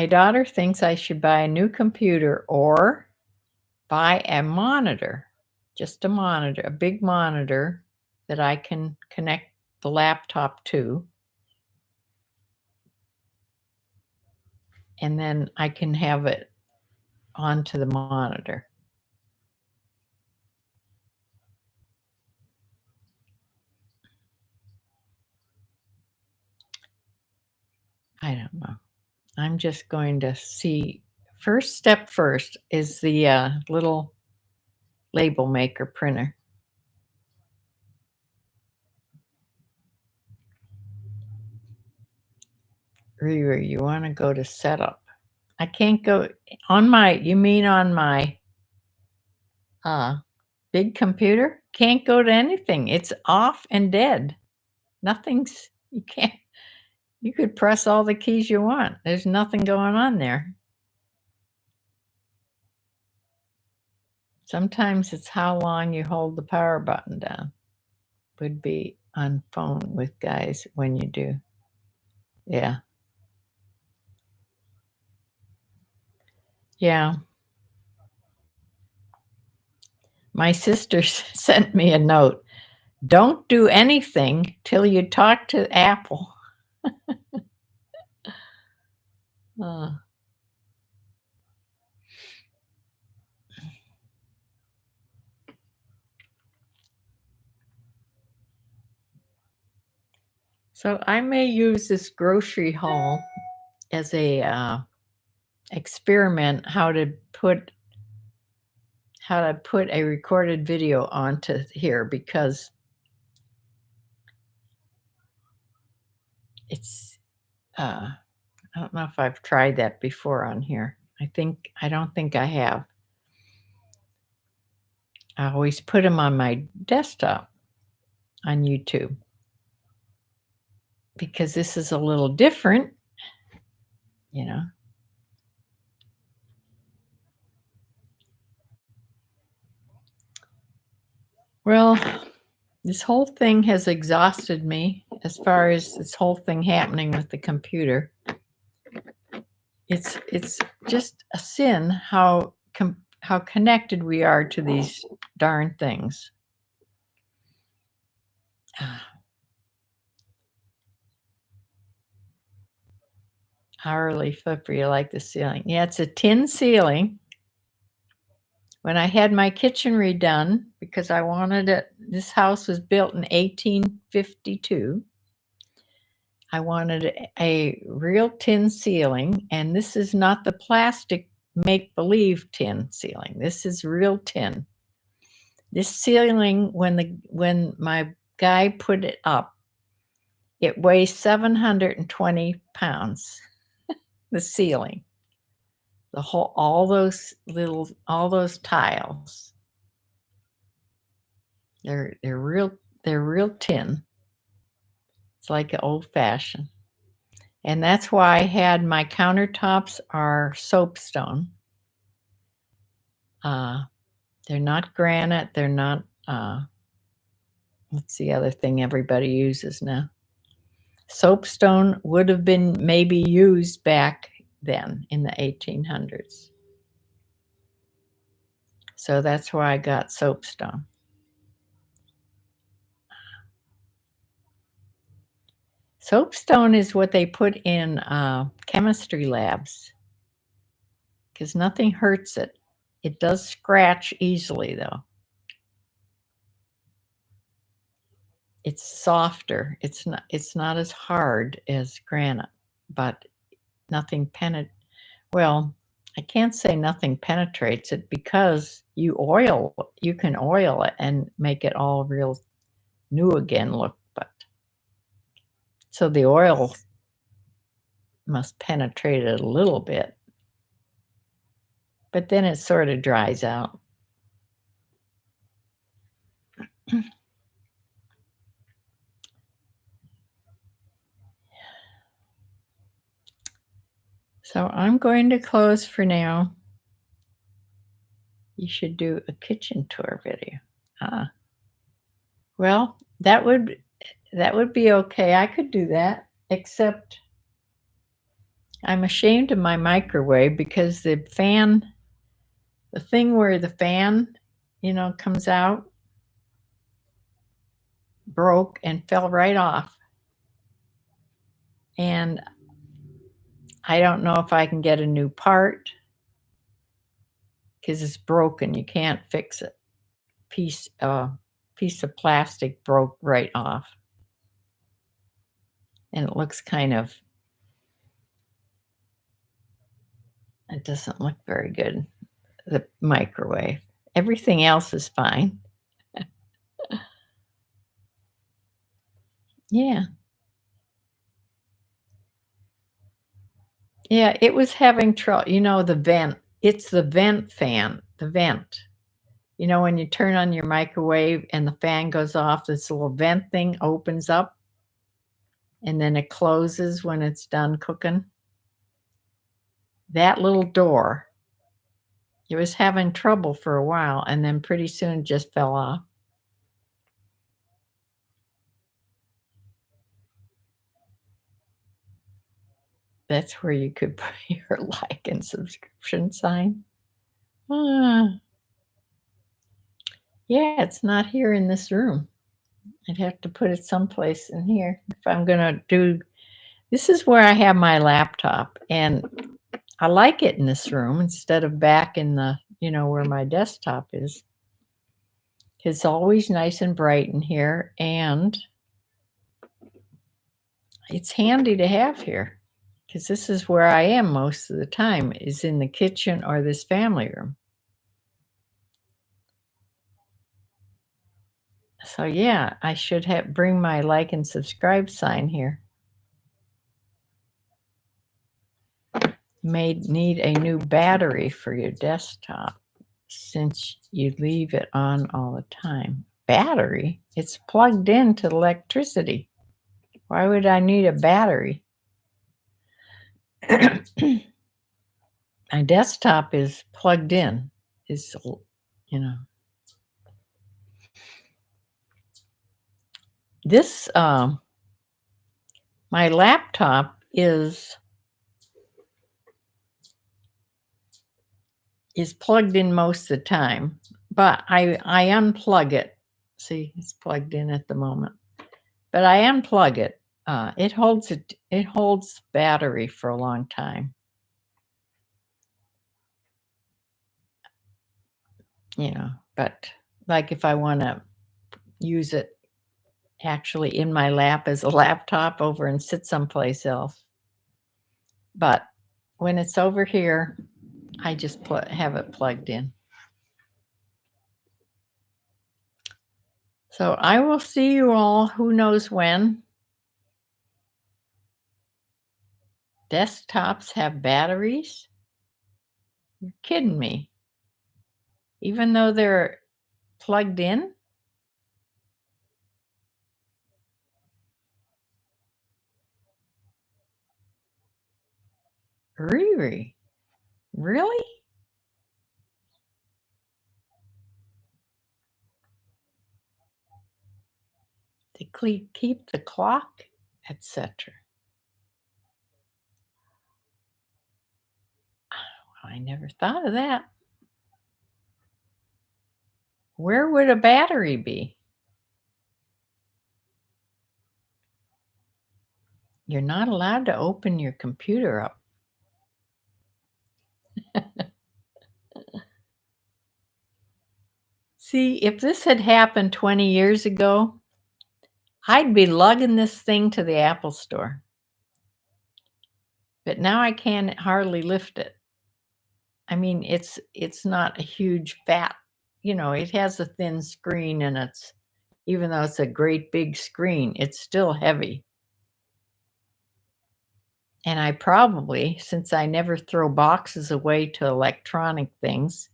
S1: daughter thinks I should buy a new computer or buy a monitor, just a monitor, a big monitor that I can connect the laptop too. And then I can have it onto the monitor. I don't know. I'm just going to see. First step first is the little label maker printer. Riri, you want to go to setup? I can't go on my, you mean on my big computer? Can't go to anything. It's off and dead. Nothing's, you can't, you could press all the keys you want. There's nothing going on there. Sometimes it's how long you hold the power button down. Would be on phone with guys when you do. Yeah. Yeah. My sister sent me a note. Don't do anything till you talk to Apple. So I may use this grocery haul as a experiment how to put a recorded video onto here, because it's I don't know if I've tried that before on here. I don't think I have. I always put them on my desktop on YouTube, because this is a little different, you know. Well, this whole thing has exhausted me as far as this whole thing happening with the computer. It's just a sin how connected we are to these darn things. Hourly flipper, you like the ceiling? Yeah, it's a tin ceiling. When I had my kitchen redone, because I wanted it, this house was built in 1852. I wanted a real tin ceiling, and this is not the plastic make-believe tin ceiling. This is real tin. This ceiling, when my guy put it up, it weighs 720 pounds. The ceiling, all those tiles. They're real tin. It's like an old fashioned. And that's why I had my countertops are soapstone. They're not granite. They're not, what's the other thing everybody uses now? Soapstone would have been maybe used back then in the 1800s. So that's why I got soapstone. Soapstone is what they put in chemistry labs, because nothing hurts it. It does scratch easily, though. It's softer. It's not as hard as granite, but nothing well, I can't say nothing penetrates it, because you can oil it and make it all real new again look, but so the oil must penetrate it a little bit, but then it sort of dries out. So I'm going to close for now. You should do a kitchen tour video. Well, that would be okay. I could do that, except I'm ashamed of my microwave, because the thing where the fan, comes out, broke and fell right off. And I don't know if I can get a new part because it's broken. You can't fix it. Piece of plastic broke right off. And it looks kind of, it doesn't look very good, the microwave. Everything else is fine. Yeah. Yeah, it was having trouble. You know, the vent, it's the vent fan, the vent. You know, when you turn on your microwave and the fan goes off, this little vent thing opens up and then it closes when it's done cooking. That little door, it was having trouble for a while and then pretty soon it just fell off. That's where you could put your like and subscription sign. Yeah, it's not here in this room. I'd have to put it someplace in here if I'm going to do. This is where I have my laptop, and I like it in this room instead of back in the, where my desktop is. It's always nice and bright in here, and it's handy to have here because this is where I am most of the time, is in the kitchen or this family room. So yeah, I should bring my like and subscribe sign here. May need a new battery for your desktop since you leave it on all the time. Battery? It's plugged into electricity. Why would I need a battery? My desktop is plugged in. Is this my laptop is plugged in most of the time, but I unplug it. See, it's plugged in at the moment, but I unplug it. It holds battery for a long time. But like if I want to use it actually in my lap as a laptop over and sit someplace else. But when it's over here, I just have it plugged in. So I will see you all, who knows when. Desktops have batteries? You're kidding me. Even though they're plugged in? Riri, really? To keep the clock, etc. I never thought of that. Where would a battery be? You're not allowed to open your computer up. See, if this had happened 20 years ago, I'd be lugging this thing to the Apple store. But now I can't hardly lift it. I mean, it's not a huge fat, it has a thin screen, and even though it's a great big screen, it's still heavy. And I probably, since I never throw boxes away to electronic things,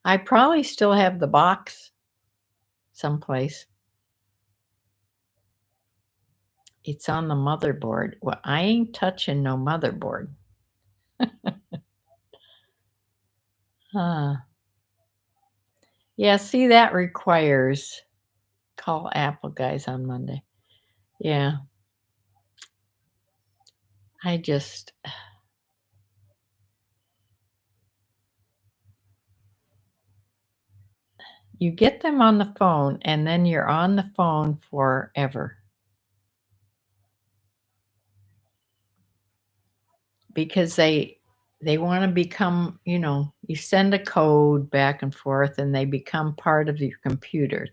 S1: I probably still have the box someplace. It's on the motherboard. Well, I ain't touching no motherboard. Yeah, see, that requires call Apple guys on Monday. Yeah. you get them on the phone and then you're on the phone forever. Because they want to become, you send a code back and forth and they become part of your computer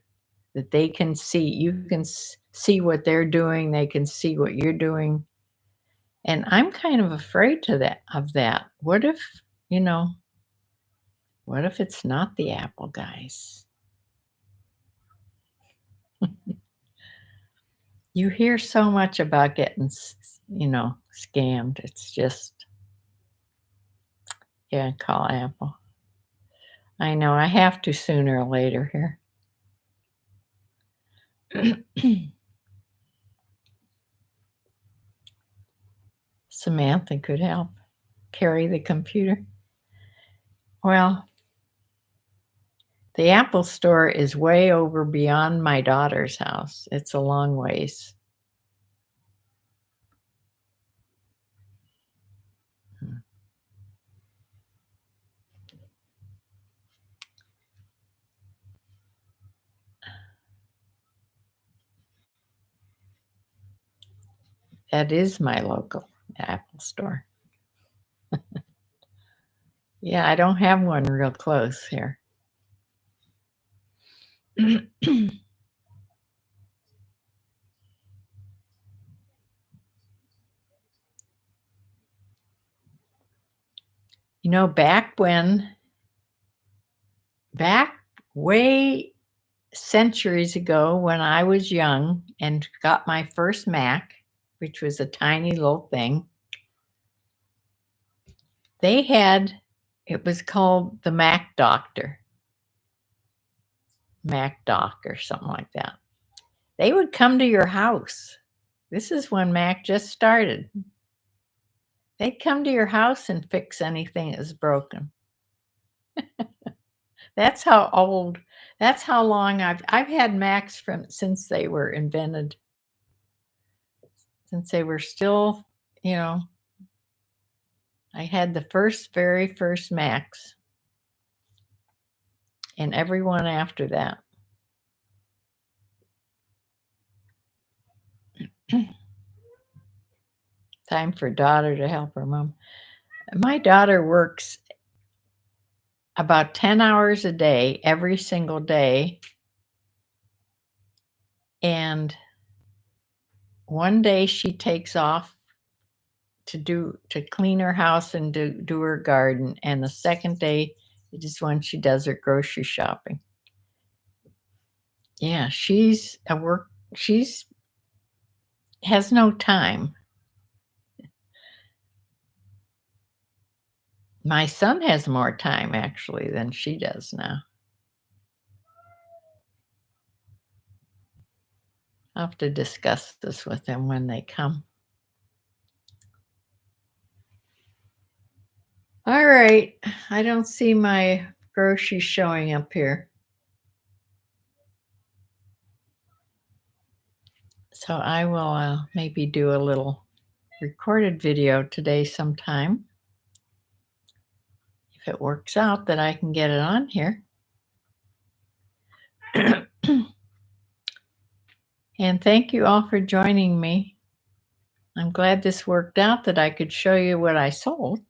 S1: that they can see. You can see what they're doing. They can see what you're doing. And I'm kind of afraid of that. What if it's not the Apple guys? You hear so much about getting, scammed. It's just, yeah, call Apple. I know I have to sooner or later here. Samantha could help carry the computer. Well, the Apple store is way over beyond my daughter's house. It's a long ways. That is my local Apple store. Yeah, I don't have one real close here. back way centuries ago when I was young and got my first Mac, which was a tiny little thing, it was called the Mac Doctor. Mac Doc or something like that. They would come to your house. This is when Mac just started. They'd come to your house and fix anything that was broken. That's how long I've had Macs since they were invented. Since they were still, I had the very first Macs and everyone after that. Time for daughter to help her mom. My daughter works about 10 hours a day, every single day. And one day she takes off to clean her house and do her garden. And the second day is when she does her grocery shopping. Yeah, she's has no time. My son has more time actually than she does now. I'll have to discuss this with them when they come. All right. I don't see my groceries showing up here. So I will maybe do a little recorded video today sometime. If it works out that I can get it on here. And thank you all for joining me. I'm glad this worked out that I could show you what I sold.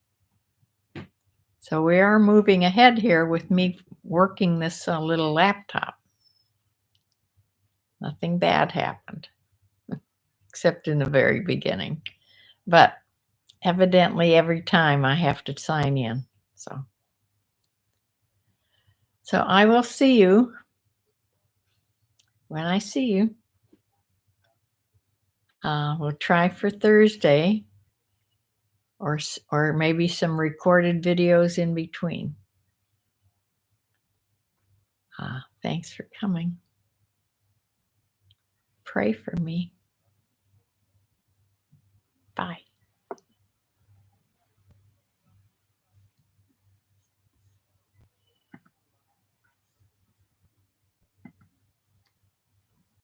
S1: So we are moving ahead here with me working this little laptop. Nothing bad happened, except in the very beginning. But evidently every time I have to sign in. So I will see you when I see you. We'll try for Thursday or maybe some recorded videos in between. Thanks for coming. Pray for me.